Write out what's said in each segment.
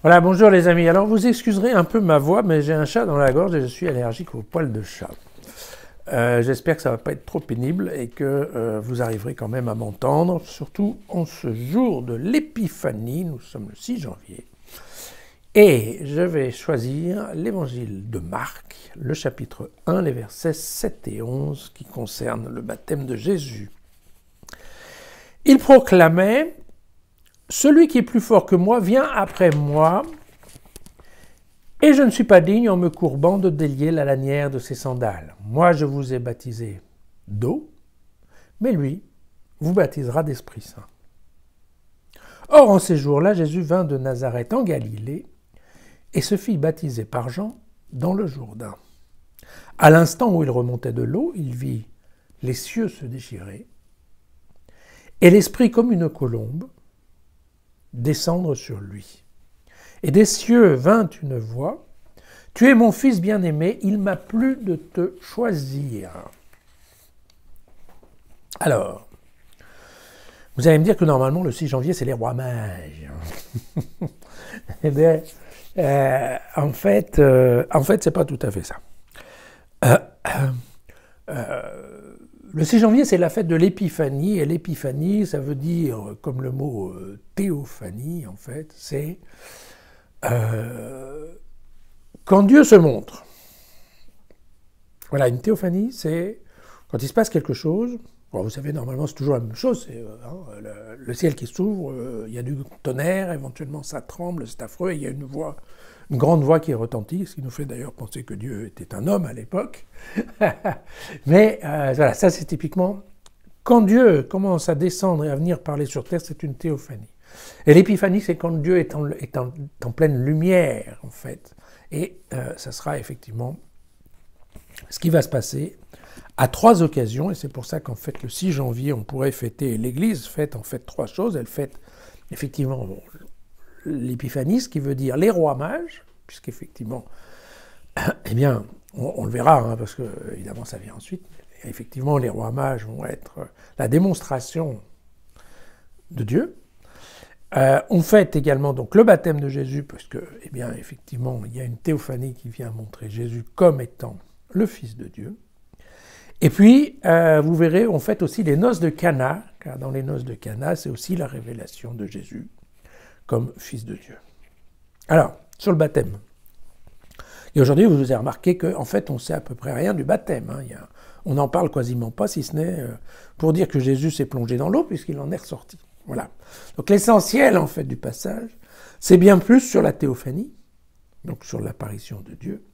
Voilà, bonjour les amis. Alors vous excuserez un peu ma voix, mais j'ai un chat dans la gorge et je suis allergique aux poils de chat. J'espère que ça ne va pas être trop pénible et que vous arriverez quand même à m'entendre, surtout en ce jour de l'Épiphanie, nous sommes le 6 janvier. Et je vais choisir l'évangile de Marc, le chapitre 1, les versets 7 et 11, qui concernent le baptême de Jésus. Il proclamait: celui qui est plus fort que moi vient après moi, et je ne suis pas digne en me courbant de délier la lanière de ses sandales. Moi je vous ai baptisé d'eau, mais lui vous baptisera d'Esprit Saint. Or en ces jours-là, Jésus vint de Nazareth en Galilée, et se fit baptiser par Jean dans le Jourdain. À l'instant où il remontait de l'eau, il vit les cieux se déchirer, et l'Esprit comme une colombe descendre sur lui. Et des cieux vint une voix: tu es mon fils bien-aimé, il m'a plu de te choisir. Alors, vous allez me dire que normalement le 6 janvier c'est les rois mages. Eh bien, en fait, c'est pas tout à fait ça. Le 6 janvier, c'est la fête de l'Épiphanie, et l'Épiphanie, ça veut dire, comme le mot théophanie, en fait, c'est quand Dieu se montre. Voilà, une théophanie, c'est quand il se passe quelque chose. Bon, vous savez, normalement, c'est toujours la même chose. C'est le ciel qui s'ouvre, il y a du tonnerre, éventuellement ça tremble, c'est affreux, et il y a une voix, une grande voix qui retentit, ce qui nous fait d'ailleurs penser que Dieu était un homme à l'époque. Mais voilà, ça c'est typiquement, quand Dieu commence à descendre et à venir parler sur terre, c'est une théophanie. Et l'épiphanie, c'est quand Dieu est en pleine lumière, en fait. Et ça sera effectivement ce qui va se passer à 3 occasions, et c'est pour ça qu'en fait le 6 janvier, on pourrait fêter, l'Église fête en fait 3 choses. Elle fête effectivement l'épiphanie, ce qui veut dire les rois mages, puisqu'effectivement, eh bien, on le verra, hein, parce que évidemment ça vient ensuite. Et effectivement, les rois mages vont être la démonstration de Dieu. On fête également donc le baptême de Jésus, parce que, eh bien, effectivement, il y a une théophanie qui vient montrer Jésus comme étant le Fils de Dieu. Et puis, vous verrez, on fête aussi les noces de Cana, car dans les noces de Cana, c'est aussi la révélation de Jésus comme Fils de Dieu. Alors, sur le baptême. Et aujourd'hui, vous avez remarqué qu'en fait, on ne sait à peu près rien du baptême. Hein. On n'en parle quasiment pas, si ce n'est pour dire que Jésus s'est plongé dans l'eau, puisqu'il en est ressorti. Voilà. Donc l'essentiel, en fait, du passage, c'est bien plus sur la théophanie, donc sur l'apparition de Dieu,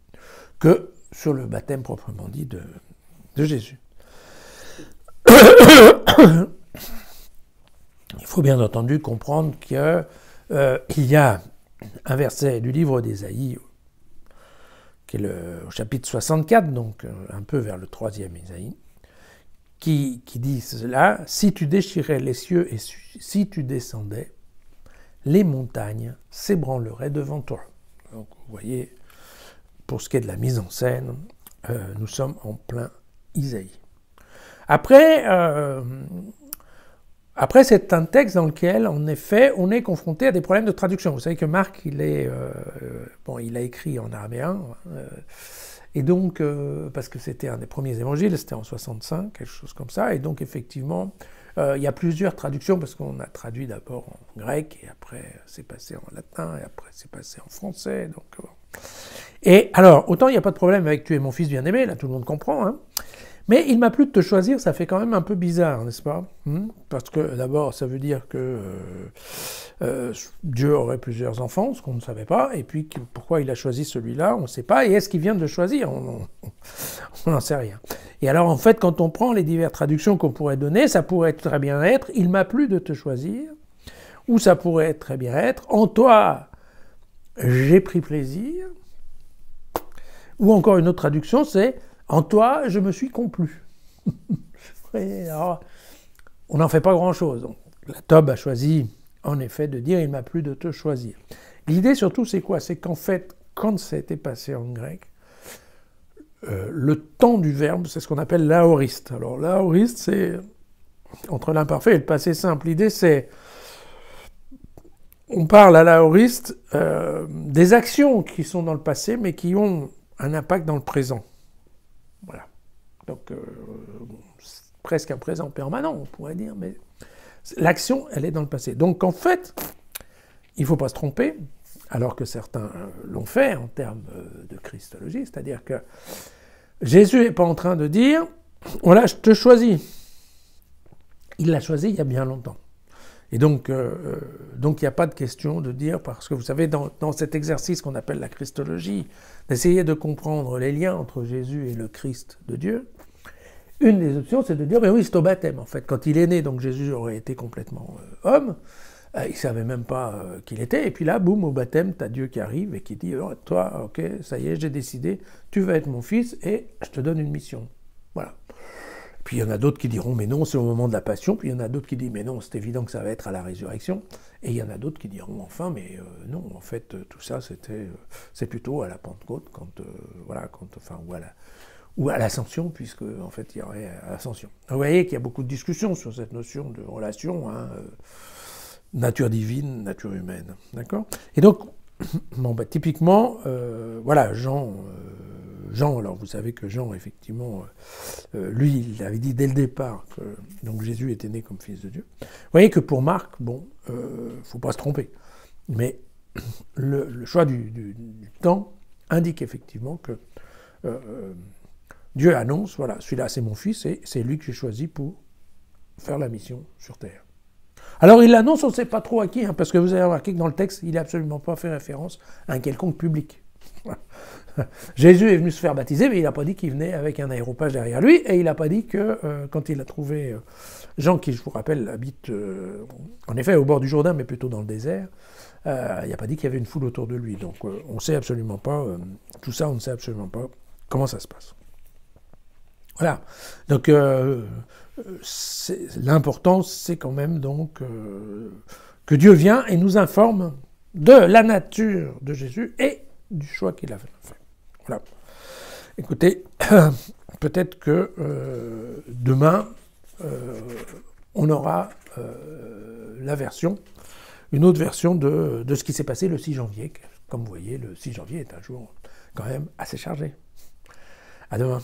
que sur le baptême proprement dit de Jésus. Il faut bien entendu comprendre qu'il y a un verset du livre d'Ésaïe, qui est au chapitre 64, donc un peu vers le 3e Ésaïe, qui dit cela: si tu déchirais les cieux et si tu descendais, les montagnes s'ébranleraient devant toi. Donc vous voyez, pour ce qui est de la mise en scène, nous sommes en plein Isaïe. Après, c'est un texte dans lequel, en effet, on est confronté à des problèmes de traduction. Vous savez que Marc, il a écrit en araméen, et donc, parce que c'était un des premiers évangiles, c'était en 65, quelque chose comme ça, et donc effectivement, il y a plusieurs traductions, parce qu'on a traduit d'abord en grec, et après c'est passé en latin, et après c'est passé en français, donc... Et alors, autant il n'y a pas de problème avec « tu es mon fils bien-aimé », là tout le monde comprend, hein. Mais il m'a plu de te choisir, ça fait quand même un peu bizarre, n'est-ce pas? Parce que d'abord, ça veut dire que Dieu aurait plusieurs enfants, ce qu'on ne savait pas, et puis pourquoi il a choisi celui-là, on ne sait pas, et est-ce qu'il vient de le choisir? On n'en sait rien. Et alors en fait, quand on prend les diverses traductions qu'on pourrait donner, ça pourrait très bien être « il m'a plu de te choisir », ou ça pourrait très bien être « en toi, j'ai pris plaisir », ou encore une autre traduction, c'est « en toi, je me suis complu ». Alors, on n'en fait pas grand-chose. La Tob a choisi, en effet, de dire « il m'a plu de te choisir ». L'idée, surtout, c'est quoi? C'est qu'en fait, quand ça a été passé en grec, le temps du verbe, c'est ce qu'on appelle l'aoriste. Alors, l'aoriste, c'est entre l'imparfait et le passé simple. L'idée, c'est on parle à l'aoriste des actions qui sont dans le passé, mais qui ont un impact dans le présent. Voilà. Donc, c'est presque un présent permanent, on pourrait dire, mais l'action, elle est dans le passé. Donc, en fait, il ne faut pas se tromper, alors que certains l'ont fait en termes de christologie, c'est-à-dire que Jésus n'est pas en train de dire « Voilà, je te choisis ». Il l'a choisi il y a bien longtemps. Et donc, il n'y a pas de question de dire, parce que vous savez, dans cet exercice qu'on appelle la christologie, d'essayer de comprendre les liens entre Jésus et le Christ de Dieu, une des options, c'est de dire, mais oui, c'est au baptême, en fait. Quand il est né, donc Jésus aurait été complètement homme, il ne savait même pas qu'il était, et puis là, boum, au baptême, tu as Dieu qui arrive et qui dit, oh, toi, ok, ça y est, j'ai décidé, tu vas être mon fils, et je te donne une mission. Voilà. Puis il y en a d'autres qui diront, mais non, c'est au moment de la passion. Puis il y en a d'autres qui disent, mais non, c'est évident que ça va être à la résurrection. Et il y en a d'autres qui diront, enfin, mais non, en fait, tout ça, c'est plutôt à la Pentecôte, ou à l'Ascension, puisque, en fait, il y aurait l'Ascension. Vous voyez qu'il y a beaucoup de discussions sur cette notion de relation, nature divine, nature humaine. D'accord ? Et donc, bon, typiquement, voilà, Jean, alors vous savez que Jean, effectivement, lui, il avait dit dès le départ que donc Jésus était né comme fils de Dieu. Vous voyez que pour Marc, bon, faut pas se tromper, mais le choix du temps indique effectivement que Dieu annonce, voilà, celui-là c'est mon fils et c'est lui que j'ai choisi pour faire la mission sur terre. Alors il l'annonce, on ne sait pas trop à qui, parce que vous avez remarqué que dans le texte, il n'a absolument pas fait référence à un quelconque public. Jésus est venu se faire baptiser, mais il n'a pas dit qu'il venait avec un aéropage derrière lui, et il n'a pas dit que quand il a trouvé Jean, qui je vous rappelle habite en effet au bord du Jourdain, mais plutôt dans le désert, il n'a pas dit qu'il y avait une foule autour de lui. Donc on ne sait absolument pas, tout ça on ne sait absolument pas comment ça se passe. Voilà, donc l'important c'est quand même donc que Dieu vient et nous informe de la nature de Jésus et du choix qu'il a fait. Voilà. Écoutez, peut-être que demain, on aura une autre version de ce qui s'est passé le 6 janvier. Comme vous voyez, le 6 janvier est un jour quand même assez chargé. À demain.